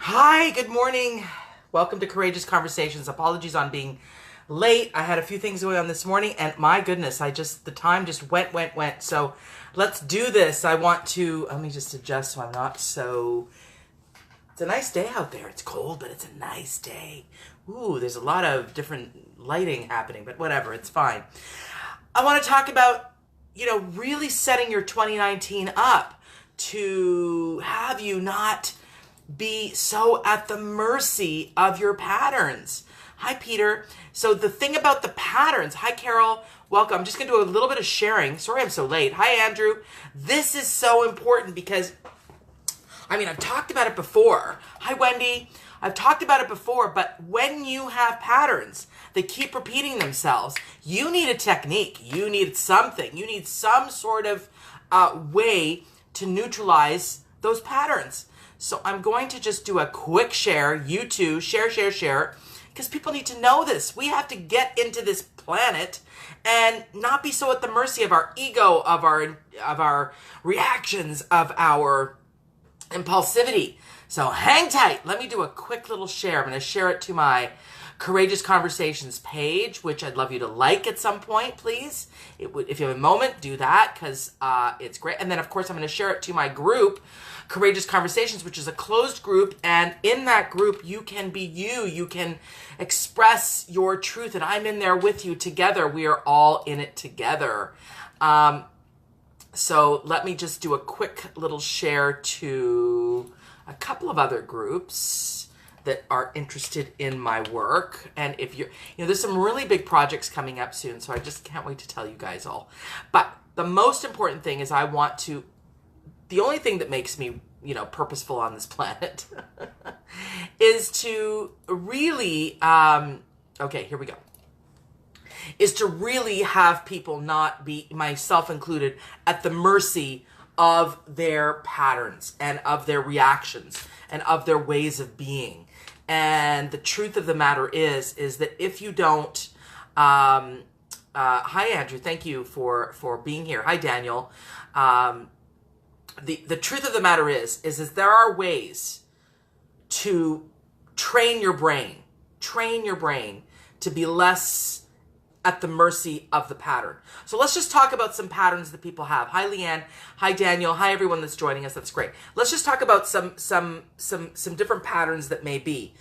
Hi, good morning. Welcome to Courageous Conversations. Apologies on being late. I had a few things going on this morning and my goodness, the time just went. So let's do this. Let me just adjust so I'm not so, it's a nice day out there. It's cold, but it's a nice day. Ooh, there's a lot of different lighting happening, but whatever, it's fine. I want to talk about, really setting your 2019 up to have you not be so at the mercy of your patterns. Hi, Peter. So the thing about the patterns, hi, Carol, welcome. I'm just going to do a little bit of sharing. Sorry I'm so late. Hi, Andrew. This is so important because, I've talked about it before. Hi, Wendy. I've talked about it before, but when you have patterns that keep repeating themselves, you need a technique. You need something. You need some sort of way to neutralize those patterns. So I'm going to just do a quick share. You too, share, because people need to know this. We have to get into this planet and not be so at the mercy of our ego, of our reactions, of our impulsivity. So hang tight. Let me do a quick little share. I'm going to share it to my Courageous Conversations page, which I'd love you to like at some point, please. If you have a moment, do that because it's great. And then, of course, I'm going to share it to my group, Courageous Conversations, which is a closed group. And in that group, you can be you. You can express your truth. And I'm in there with you together. We are all in it together. So let me just do a quick little share to a couple of other groups that are interested in my work. And if you're, there's some really big projects coming up soon, so I just can't wait to tell you guys all. But the most important thing is the only thing that makes me, purposeful on this planet is to really, okay, here we go. Is to really have people not be, myself included, at the mercy of their patterns and of their reactions and of their ways of being. And the truth of the matter is that if you don't, hi Andrew, thank you for being here. Hi Daniel. The truth of the matter is there are ways to train your brain to be less at the mercy of the pattern. So let's just talk about some patterns that people have. Hi, Leanne. Hi, Daniel. Hi, everyone that's joining us. That's great. Let's just talk about some different patterns that may be,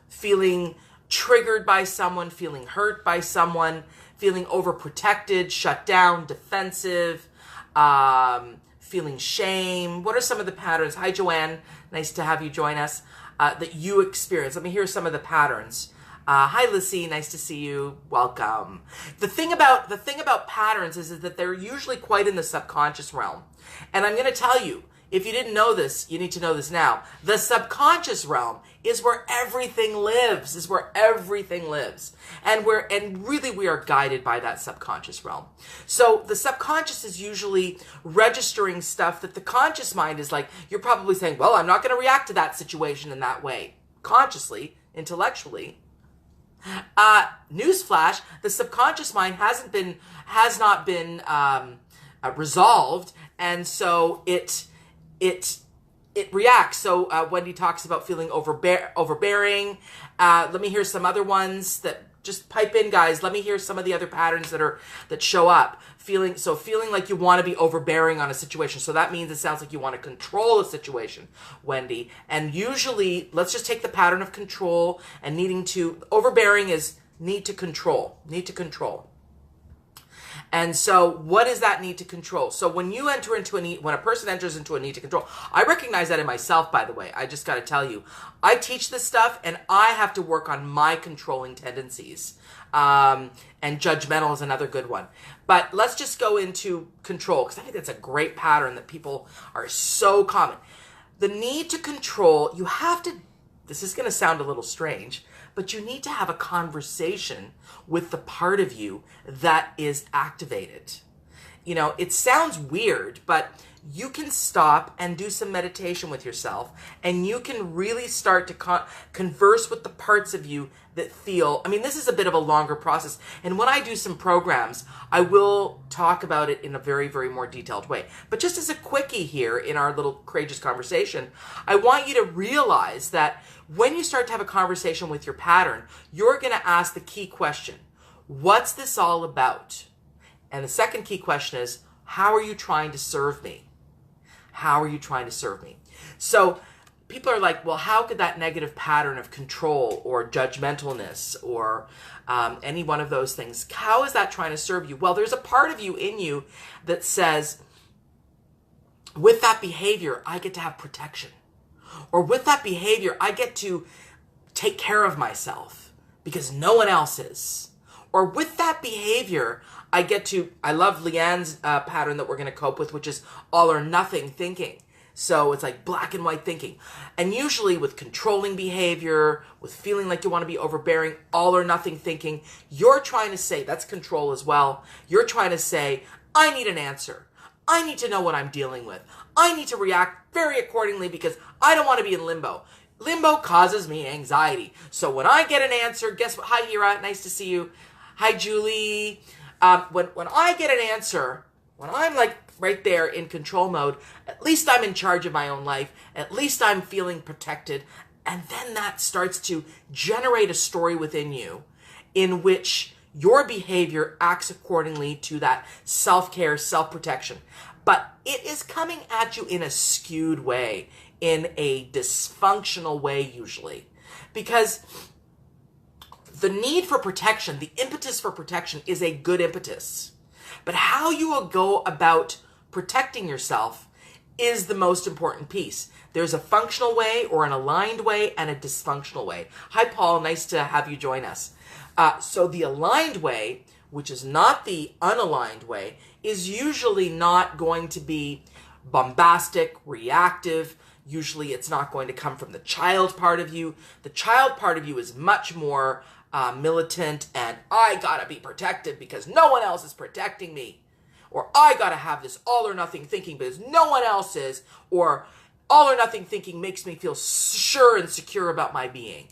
feeling triggered by someone, feeling hurt by someone, feeling overprotected, shut down, defensive, feeling shame. What are some of the patterns? Hi, Joanne. Nice to have you join us, that you experience. Let me hear some of the patterns. Hi, Lissy. Nice to see you. Welcome. The thing about patterns is that they're usually quite in the subconscious realm. And I'm going to tell you, if you didn't know this, you need to know this now. The subconscious realm is where everything lives, And really we are guided by that subconscious realm. So the subconscious is usually registering stuff that the conscious mind is like, you're probably saying, well, I'm not going to react to that situation in that way. Consciously, intellectually. Newsflash, the subconscious mind has not been resolved, and so it reacts. So Wendy talks about feeling overbearing. Let me hear some other ones that just pipe in, guys. Let me hear some of the other patterns that show up. Feeling like you want to be overbearing on a situation. So that means it sounds like you want to control a situation, Wendy. And usually, let's just take the pattern of control and overbearing is need to control. And so what is that need to control? So when a person enters into a need to control, I recognize that in myself, by the way. I just got to tell you, I teach this stuff and I have to work on my controlling tendencies. And judgmental is another good one. But let's just go into control, because I think that's a great pattern that people are so common. The need to control, this is going to sound a little strange, but you need to have a conversation with the part of you that is activated. it sounds weird, but you can stop and do some meditation with yourself, and you can really start to converse with the parts of you that feel, this is a bit of a longer process. And when I do some programs, I will talk about it in a very, very more detailed way. But just as a quickie here in our little courageous conversation, I want you to realize that when you start to have a conversation with your pattern, you're going to ask the key question, what's this all about? And the second key question is, how are you trying to serve me? How are you trying to serve me? So people are like, well, how could that negative pattern of control or judgmentalness or any one of those things, how is that trying to serve you? Well, there's a part of you in you that says, with that behavior, I get to have protection. Or with that behavior, I get to take care of myself because no one else is. Or with that behavior, I love Leanne's pattern that we're going to cope with, which is all or nothing thinking. So it's like black and white thinking. And usually with controlling behavior, with feeling like you want to be overbearing, all or nothing thinking, you're trying to say, that's control as well. You're trying to say, I need an answer. I need to know what I'm dealing with. I need to react very accordingly because I don't want to be in limbo. Limbo causes me anxiety. So when I get an answer, guess what? Hi, Hira. Nice to see you. Hi, Julie. When I get an answer, when I'm like right there in control mode, at least I'm in charge of my own life. At least I'm feeling protected. And then that starts to generate a story within you in which your behavior acts accordingly to that self-care, self-protection. But it is coming at you in a skewed way, in a dysfunctional way usually. Because the need for protection, the impetus for protection is a good impetus. But how you will go about protecting yourself is the most important piece. There's a functional way or an aligned way and a dysfunctional way. Hi, Paul. Nice to have you join us. So the aligned way, which is not the unaligned way, is usually not going to be bombastic, reactive. Usually it's not going to come from the child part of you. The child part of you is much more militant and I gotta be protected because no one else is protecting me. Or I gotta have this all or nothing thinking because no one else is. Or all or nothing thinking makes me feel sure and secure about my being.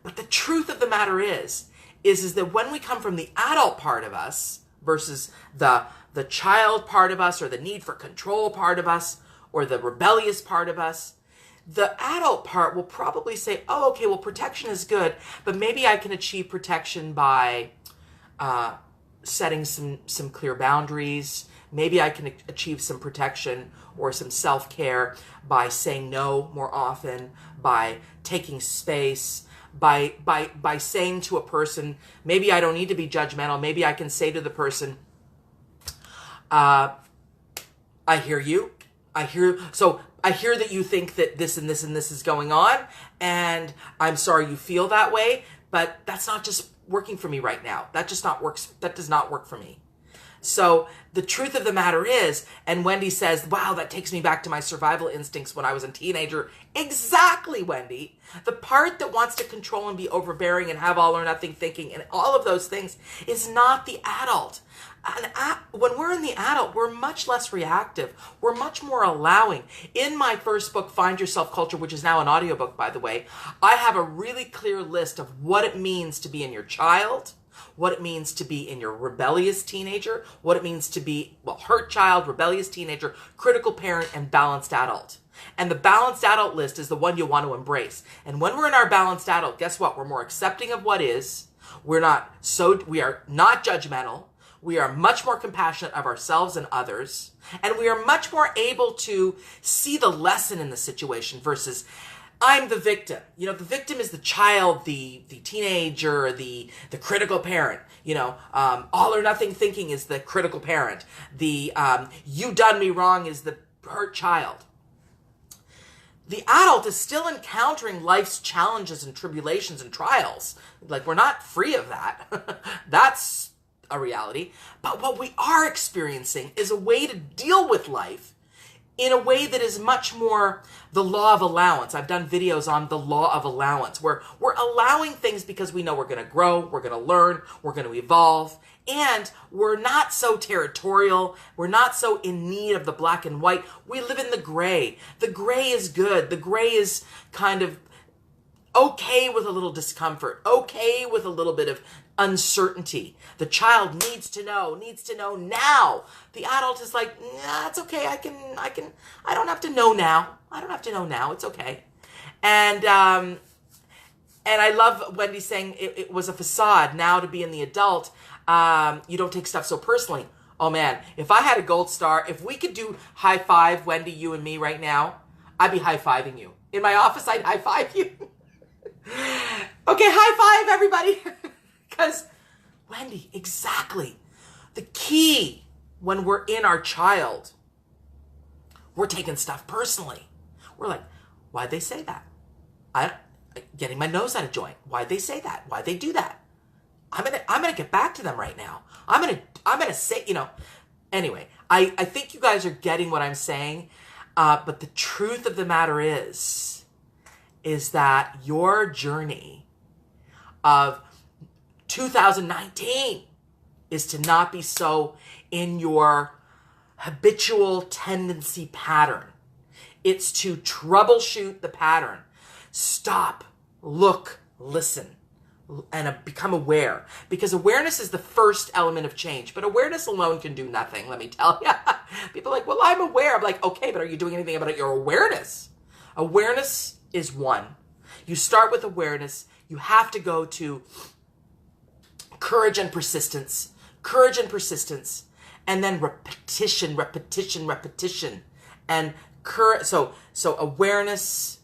But the truth of the matter is that when we come from the adult part of us versus the child part of us or the need for control part of us or the rebellious part of us, the adult part will probably say, oh, okay, well, protection is good, but maybe I can achieve protection by setting some clear boundaries. Maybe I can achieve some protection or some self-care by saying no more often, by taking space, by saying to a person, maybe I don't need to be judgmental. Maybe I can say to the person, I hear you. I hear that you think that this and this and this is going on, and I'm sorry you feel that way, but that's not just working for me right now. That does not work for me. So the truth of the matter is, and Wendy says, wow, that takes me back to my survival instincts when I was a teenager. Exactly, Wendy. The part that wants to control and be overbearing and have all or nothing thinking and all of those things is not the adult. When we're in the adult, we're much less reactive. We're much more allowing. In my first book, Find Your Self-Culture, which is now an audiobook, by the way, I have a really clear list of what it means to be in your child, what it means to be in your rebellious teenager, what it means to be, hurt child, rebellious teenager, critical parent, and balanced adult. And the balanced adult list is the one you want to embrace. And when we're in our balanced adult, guess what? We're more accepting of what is. We are not judgmental. We are much more compassionate of ourselves and others. And we are much more able to see the lesson in the situation versus I'm the victim. The victim is the child, the teenager, the critical parent. All or nothing thinking is the critical parent. The you done me wrong is the hurt child. The adult is still encountering life's challenges and tribulations and trials. Like, we're not free of that. That's a reality. But what we are experiencing is a way to deal with life in a way that is much more the law of allowance. I've done videos on the law of allowance, where we're allowing things because we know we're going to grow, we're going to learn, we're going to evolve, and we're not so territorial, we're not so in need of the black and white. We live in the gray. The gray is good. The gray is kind of okay with a little discomfort, okay with a little bit of uncertainty. The child needs to know now. The adult is like, nah, it's okay. I don't have to know now. I don't have to know now. It's okay. And I love Wendy saying it was a facade. Now to be in the adult, you don't take stuff so personally. Oh man, if I had a gold star, if we could do high five, Wendy, you and me right now, I'd be high fiving you. In my office, I'd high five you. Okay, high five, everybody. Because, Wendy, exactly. The key when we're in our child, we're taking stuff personally. We're like, why'd they say that? I'm getting my nose out of joint. Why'd they say that? Why'd they do that? I'm gonna get back to them right now. I'm gonna say, Anyway, I think you guys are getting what I'm saying. But the truth of the matter is that your journey of 2019 is to not be so in your habitual tendency pattern. It's to troubleshoot the pattern. Stop, look, listen, and become aware. Because awareness is the first element of change. But awareness alone can do nothing, let me tell you. People are like, well, I'm aware. I'm like, okay, but are you doing anything about your awareness? Awareness is one. You start with awareness. You have to go to courage and persistence, and then repetition, and so awareness,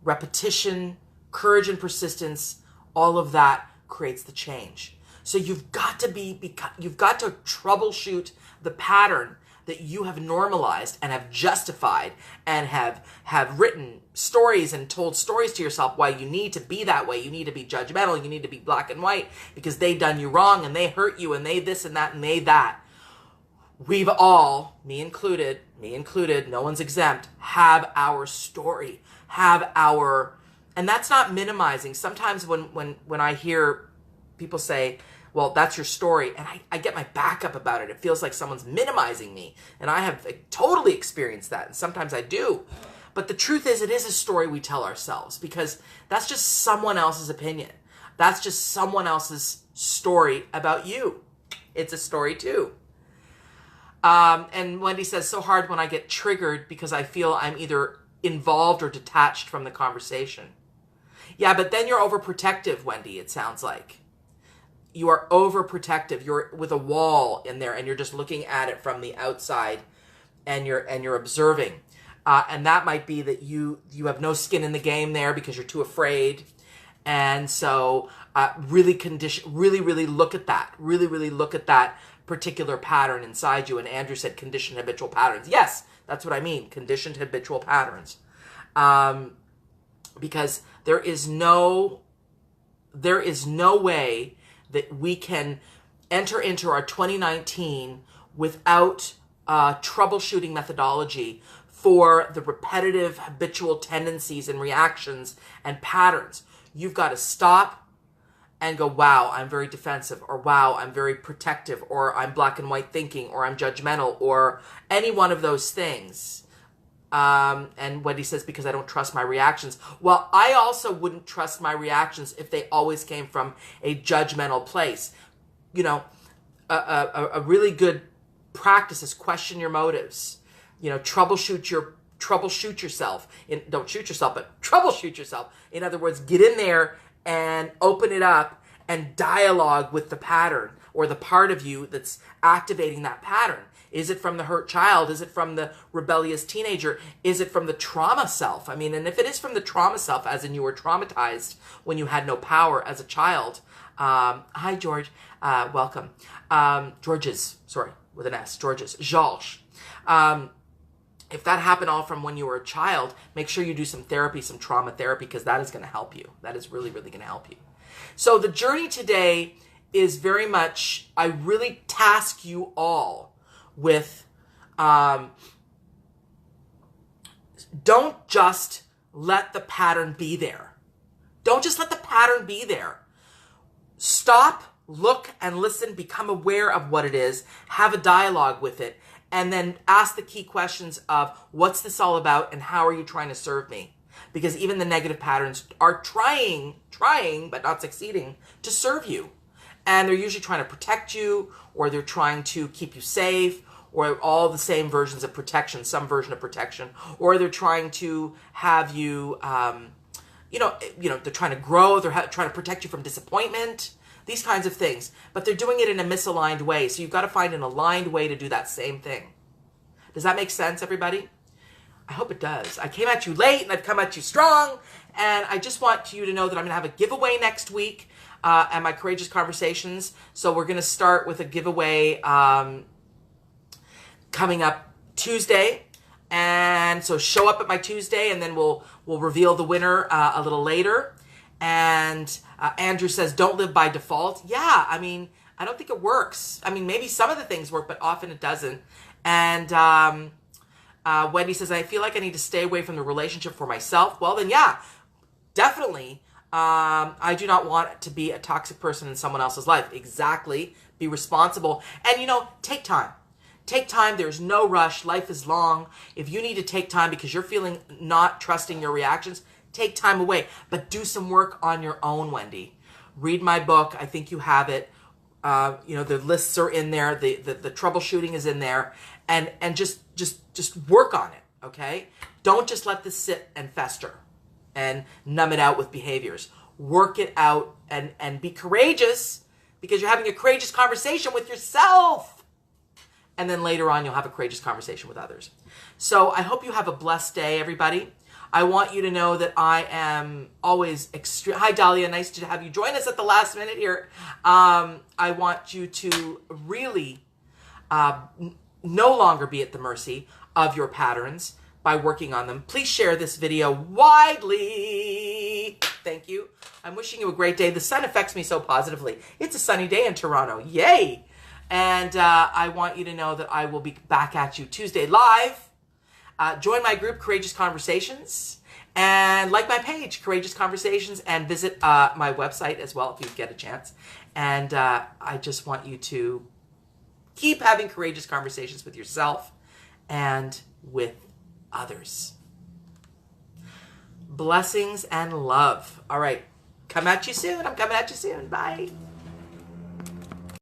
repetition, courage and persistence, all of that creates the change. So you've got to troubleshoot the pattern that you have normalized and have justified and have written stories and told stories to yourself why you need to be that way. You need to be judgmental. You need to be black and white because they done you wrong and they hurt you and they this and that and they that. We've all, me included, no one's exempt, have our story, and that's not minimizing. Sometimes when I hear people say, well, that's your story, and I get my back up about it. It feels like someone's minimizing me, and I have totally experienced that, and sometimes I do. But the truth is, it is a story we tell ourselves, because that's just someone else's opinion. That's just someone else's story about you. It's a story too. And Wendy says, so hard when I get triggered because I feel I'm either involved or detached from the conversation. Yeah, but then you're overprotective, Wendy, it sounds like. You are overprotective. You're with a wall in there and you're just looking at it from the outside and you're observing. And that might be that you have no skin in the game there because you're too afraid. And so really look at that. Really look at that particular pattern inside you. And Andrew said conditioned habitual patterns. Yes, that's what I mean. Conditioned habitual patterns. Because there is no way that we can enter into our 2019 without troubleshooting methodology for the repetitive habitual tendencies and reactions and patterns. You've got to stop and go, wow, I'm very defensive, or wow, I'm very protective, or I'm black and white thinking, or I'm judgmental, or any one of those things. And Wendy says, because I don't trust my reactions. Well, I also wouldn't trust my reactions if they always came from a judgmental place. A really good practice is question your motives. Troubleshoot yourself. Don't shoot yourself, but troubleshoot yourself. In other words, get in there and open it up and dialogue with the pattern or the part of you that's activating that pattern. Is it from the hurt child? Is it from the rebellious teenager? Is it from the trauma self? And if it is from the trauma self, as in you were traumatized when you had no power as a child. Hi, George. Welcome. Georges, sorry, with an S. Georges. Georges. If that happened all from when you were a child, make sure you do some therapy, some trauma therapy, because that is going to help you. That is really going to help you. So the journey today is very much, I really task you all with don't just let the pattern be there. Don't just let the pattern be there. Stop, look, and listen, become aware of what it is, have a dialogue with it, and then ask the key questions of what's this all about and how are you trying to serve me? Because even the negative patterns are trying, but not succeeding to serve you. And they're usually trying to protect you, or they're trying to keep you safe, or all the same versions of protection, some version of protection, or they're trying to have you, they're trying to grow, they're trying to protect you from disappointment, these kinds of things. But they're doing it in a misaligned way, so you've got to find an aligned way to do that same thing. Does that make sense, everybody? I hope it does. I came at you late, and I've come at you strong, and I just want you to know that I'm going to have a giveaway next week at my Courageous Conversations. So we're going to start with a giveaway coming up Tuesday, and so show up at my Tuesday, and then we'll reveal the winner a little later. And Andrew says, don't live by default. Yeah, I mean, I don't think it works. I mean, maybe some of the things work, but often it doesn't. And Wendy says, I feel like I need to stay away from the relationship for myself. Well, then, yeah, definitely. I do not want to be a toxic person in someone else's life. Exactly. Be responsible. And, take time. Take time. There's no rush. Life is long. If you need to take time because you're feeling not trusting your reactions, take time away. But do some work on your own, Wendy. Read my book. I think you have it. The lists are in there. The troubleshooting is in there. And just work on it, okay? Don't just let this sit and fester and numb it out with behaviors. Work it out and be courageous, because you're having a courageous conversation with yourself. And then later on, you'll have a courageous conversation with others. So I hope you have a blessed day, everybody. I want you to know that I am always extreme. Hi, Dahlia. Nice to have you join us at the last minute here. I want you to really no longer be at the mercy of your patterns by working on them. Please share this video widely. Thank you. I'm wishing you a great day. The sun affects me so positively. It's a sunny day in Toronto. Yay! And I want you to know that I will be back at you Tuesday live. Join my group, Courageous Conversations, and like my page, Courageous Conversations, and visit my website as well if you get a chance. And I just want you to keep having courageous conversations with yourself and with others. Blessings and love. All right. Come at you soon. I'm coming at you soon. Bye.